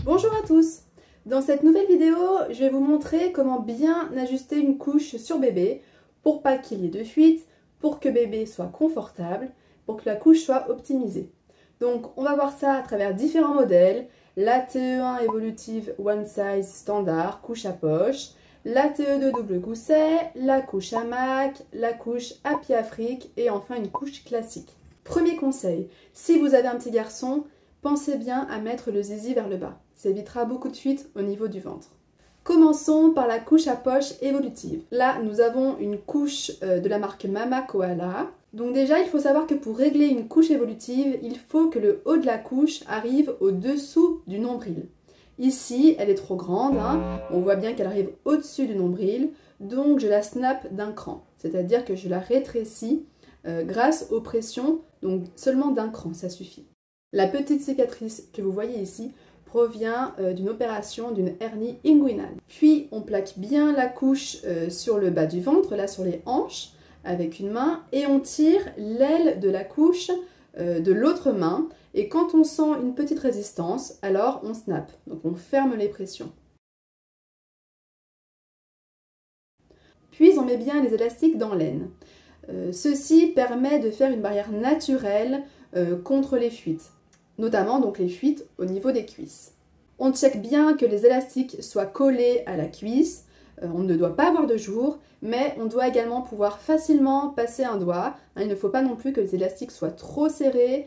Bonjour à tous! Dans cette nouvelle vidéo, je vais vous montrer comment bien ajuster une couche sur bébé pour pas qu'il y ait de fuite, pour que bébé soit confortable, pour que la couche soit optimisée. Donc on va voir ça à travers différents modèles, la TE1 évolutive One Size standard, couche à poche, la TE2 double gousset, la couche hamac, la couche Happy Afrique et enfin une couche classique. Premier conseil, si vous avez un petit garçon, pensez bien à mettre le zizi vers le bas. Ça évitera beaucoup de fuite au niveau du ventre. Commençons par la couche à poche évolutive. Là, nous avons une couche de la marque Mama Koala. Donc déjà, il faut savoir que pour régler une couche évolutive, il faut que le haut de la couche arrive au-dessous du nombril. Ici, elle est trop grande, hein. On voit bien qu'elle arrive au-dessus du nombril, donc je la snap d'un cran. C'est-à-dire que je la rétrécis grâce aux pressions, donc seulement d'un cran, ça suffit. La petite cicatrice que vous voyez ici provient d'une opération d'une hernie inguinale. Puis on plaque bien la couche sur le bas du ventre, là sur les hanches, avec une main, et on tire l'aile de la couche de l'autre main, et quand on sent une petite résistance, alors on snap, donc on ferme les pressions. Puis on met bien les élastiques dans l'aine. Ceci permet de faire une barrière naturelle contre les fuites, notamment donc les fuites au niveau des cuisses. On check bien que les élastiques soient collés à la cuisse, on ne doit pas avoir de jour, mais on doit également pouvoir facilement passer un doigt. Il ne faut pas non plus que les élastiques soient trop serrés,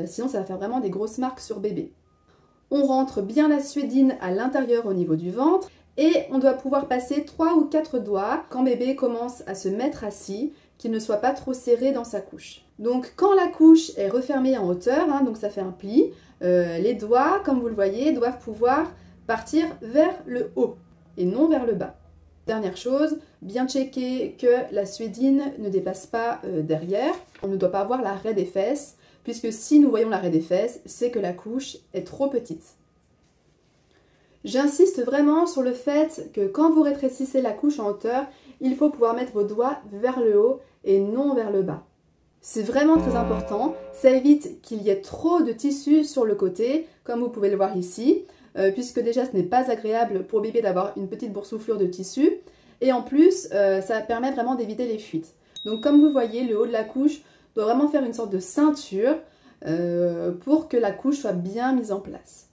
sinon ça va faire vraiment des grosses marques sur bébé. On rentre bien la suédine à l'intérieur au niveau du ventre et on doit pouvoir passer 3 ou 4 doigts quand bébé commence à se mettre assis, qu'il ne soit pas trop serré dans sa couche. Donc quand la couche est refermée en hauteur, hein, donc ça fait un pli, les doigts, comme vous le voyez, doivent pouvoir partir vers le haut et non vers le bas. Dernière chose, bien checker que la suédine ne dépasse pas derrière. On ne doit pas avoir l'arrêt des fesses, puisque si nous voyons l'arrêt des fesses, c'est que la couche est trop petite. J'insiste vraiment sur le fait que quand vous rétrécissez la couche en hauteur, il faut pouvoir mettre vos doigts vers le haut et non vers le bas. C'est vraiment très important, ça évite qu'il y ait trop de tissu sur le côté, comme vous pouvez le voir ici, puisque déjà ce n'est pas agréable pour bébé d'avoir une petite boursouflure de tissu, et en plus ça permet vraiment d'éviter les fuites. Donc comme vous voyez, le haut de la couche doit vraiment faire une sorte de ceinture pour que la couche soit bien mise en place.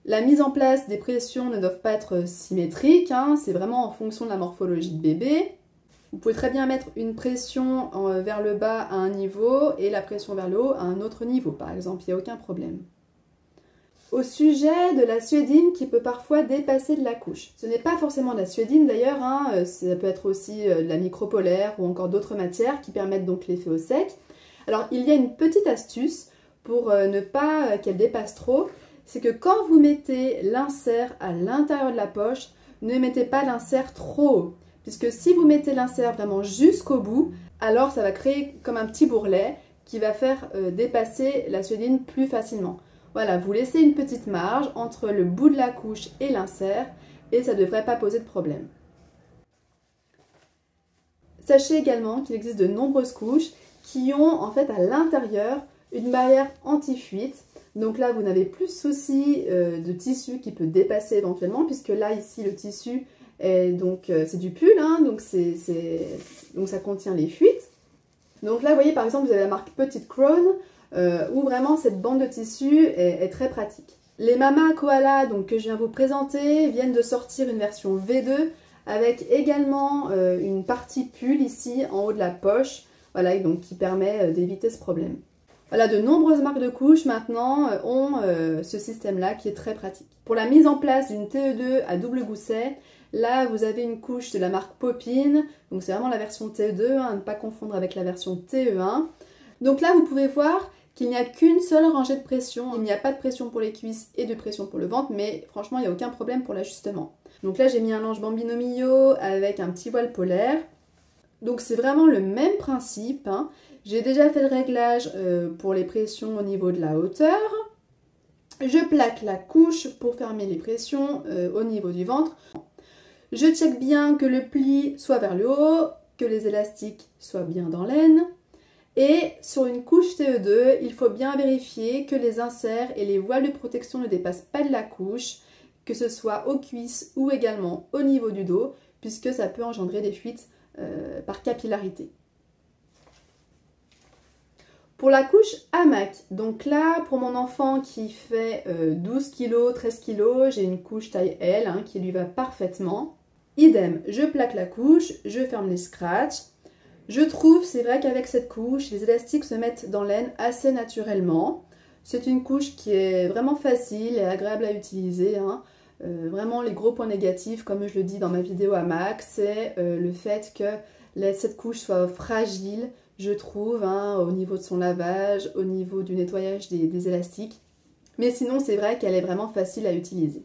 La mise en place des pressions ne doivent pas être symétriques, hein, c'est vraiment en fonction de la morphologie de bébé. Vous pouvez très bien mettre une pression vers le bas à un niveau et la pression vers le haut à un autre niveau, par exemple, il n'y a aucun problème. Au sujet de la suédine qui peut parfois dépasser de la couche. Ce n'est pas forcément de la suédine d'ailleurs, hein, ça peut être aussi de la micropolaire ou encore d'autres matières qui permettent donc l'effet au sec. Alors il y a une petite astuce pour ne pas qu'elle dépasse trop, c'est que quand vous mettez l'insert à l'intérieur de la poche, ne mettez pas l'insert trop haut. Puisque si vous mettez l'insert vraiment jusqu'au bout, alors ça va créer comme un petit bourrelet qui va faire dépasser la suédine plus facilement. Voilà, vous laissez une petite marge entre le bout de la couche et l'insert et ça ne devrait pas poser de problème. Sachez également qu'il existe de nombreuses couches qui ont en fait à l'intérieur une barrière anti-fuite. Donc là, vous n'avez plus souci de tissu qui peut dépasser éventuellement, puisque là, ici, le tissu est donc c'est du pull, hein, donc ça contient les fuites. Donc là, vous voyez, par exemple, vous avez la marque Petite Crown, où vraiment cette bande de tissu est très pratique. Les Mama Koala donc, que je viens vous présenter viennent de sortir une version V2 avec également une partie pull ici en haut de la poche, voilà, donc qui permet d'éviter ce problème. Voilà, de nombreuses marques de couches maintenant ont ce système-là qui est très pratique. Pour la mise en place d'une TE2 à double gousset, là vous avez une couche de la marque Poppin, donc c'est vraiment la version TE2, hein, à ne pas confondre avec la version TE1. Donc là vous pouvez voir qu'il n'y a qu'une seule rangée de pression, il n'y a pas de pression pour les cuisses et de pression pour le ventre, mais franchement il n'y a aucun problème pour l'ajustement. Donc là j'ai mis un linge Bambino Mio avec un petit voile polaire. Donc c'est vraiment le même principe, hein. J'ai déjà fait le réglage pour les pressions au niveau de la hauteur. Je plaque la couche pour fermer les pressions au niveau du ventre. Je check bien que le pli soit vers le haut, que les élastiques soient bien dans l'aine. Et sur une couche TE2, il faut bien vérifier que les inserts et les voiles de protection ne dépassent pas de la couche, que ce soit aux cuisses ou également au niveau du dos, puisque ça peut engendrer des fuites par capillarité. Pour la couche hamac, donc là, pour mon enfant qui fait 12 kg, 13 kg, j'ai une couche taille L hein, qui lui va parfaitement. Idem, je plaque la couche, je ferme les scratchs. Je trouve, c'est vrai qu'avec cette couche, les élastiques se mettent dans l'aine assez naturellement. C'est une couche qui est vraiment facile et agréable à utiliser. Hein. Vraiment, les gros points négatifs, comme je le dis dans ma vidéo hamac, c'est le fait que cette couche soit fragile, je trouve, hein, au niveau de son lavage, au niveau du nettoyage des élastiques. Mais sinon, c'est vrai qu'elle est vraiment facile à utiliser.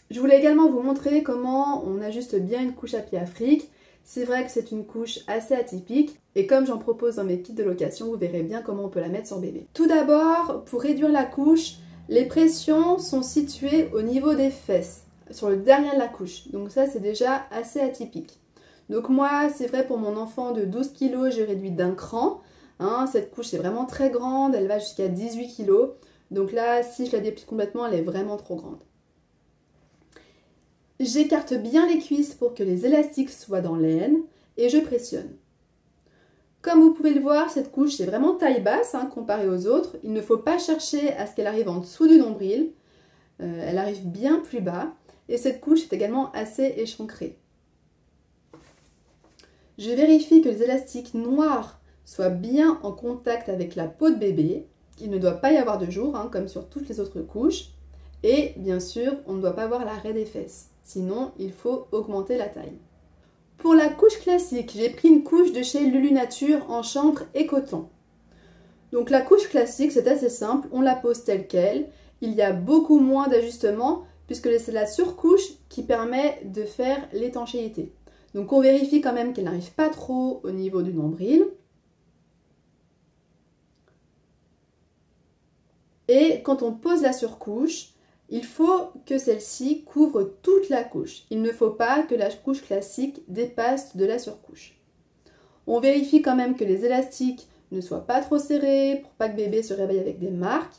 Je voulais également vous montrer comment on ajuste bien une couche à pied Afrique. C'est vrai que c'est une couche assez atypique et comme j'en propose dans mes kits de location, vous verrez bien comment on peut la mettre sur bébé. Tout d'abord, pour réduire la couche, les pressions sont situées au niveau des fesses, sur le derrière de la couche. Donc ça, c'est déjà assez atypique. Donc moi, c'est vrai pour mon enfant de 12 kg, j'ai réduit d'un cran. Hein, cette couche est vraiment très grande, elle va jusqu'à 18 kg. Donc là, si je la déplie complètement, elle est vraiment trop grande. J'écarte bien les cuisses pour que les élastiques soient dans l'aine et je pressionne. Comme vous pouvez le voir, cette couche est vraiment taille basse hein, comparée aux autres. Il ne faut pas chercher à ce qu'elle arrive en dessous du nombril. Elle arrive bien plus bas et cette couche est également assez échancrée. Je vérifie que les élastiques noirs soient bien en contact avec la peau de bébé. Il ne doit pas y avoir de jour hein, comme sur toutes les autres couches. Et bien sûr, on ne doit pas voir l'arrêt des fesses. Sinon, il faut augmenter la taille. Pour la couche classique, j'ai pris une couche de chez Lulu Nature en chanvre et coton. Donc la couche classique, c'est assez simple, on la pose telle qu'elle. Il y a beaucoup moins d'ajustements puisque c'est la surcouche qui permet de faire l'étanchéité. Donc on vérifie quand même qu'elle n'arrive pas trop au niveau du nombril. Et quand on pose la surcouche, il faut que celle-ci couvre toute la couche. Il ne faut pas que la couche classique dépasse de la surcouche. On vérifie quand même que les élastiques ne soient pas trop serrés pour pas que bébé se réveille avec des marques.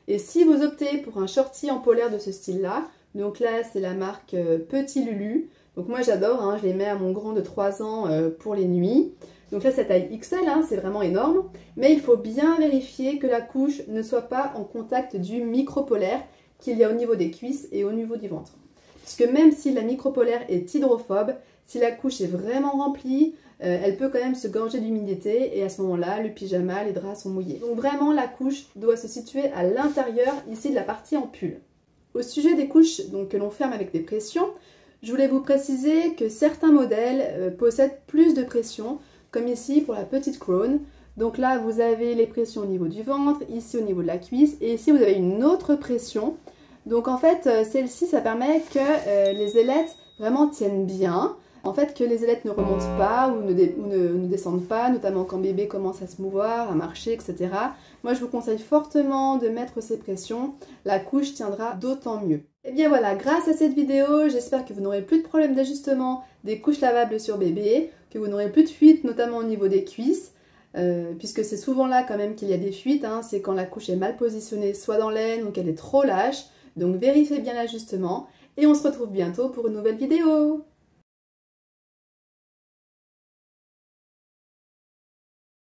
Et si vous optez pour un shorty en polaire de ce style-là, donc là c'est la marque Petit Lulu. Donc moi j'adore, hein, je les mets à mon grand de 3 ans pour les nuits. Donc là, c'est taille XL, hein, c'est vraiment énorme. Mais il faut bien vérifier que la couche ne soit pas en contact du micropolaire qu'il y a au niveau des cuisses et au niveau du ventre. Puisque même si la micropolaire est hydrophobe, si la couche est vraiment remplie, elle peut quand même se gorger d'humidité. Et à ce moment-là, le pyjama, les draps sont mouillés. Donc vraiment, la couche doit se situer à l'intérieur, ici de la partie en pull. Au sujet des couches donc, que l'on ferme avec des pressions, je voulais vous préciser que certains modèles possèdent plus de pression, comme ici pour la petite Crown. Donc là, vous avez les pressions au niveau du ventre, ici au niveau de la cuisse, et ici vous avez une autre pression. Donc en fait, celle-ci, ça permet que les ailettes vraiment tiennent bien. En fait, que les ailettes ne remontent pas ou ne descendent pas, notamment quand bébé commence à se mouvoir, à marcher, etc. Moi, je vous conseille fortement de mettre ces pressions. La couche tiendra d'autant mieux. Et bien voilà, grâce à cette vidéo, j'espère que vous n'aurez plus de problème d'ajustement des couches lavables sur bébé, que vous n'aurez plus de fuites, notamment au niveau des cuisses, puisque c'est souvent là quand même qu'il y a des fuites, hein, c'est quand la couche est mal positionnée, soit dans l'aine ou qu'elle est trop lâche. Donc vérifiez bien l'ajustement et on se retrouve bientôt pour une nouvelle vidéo.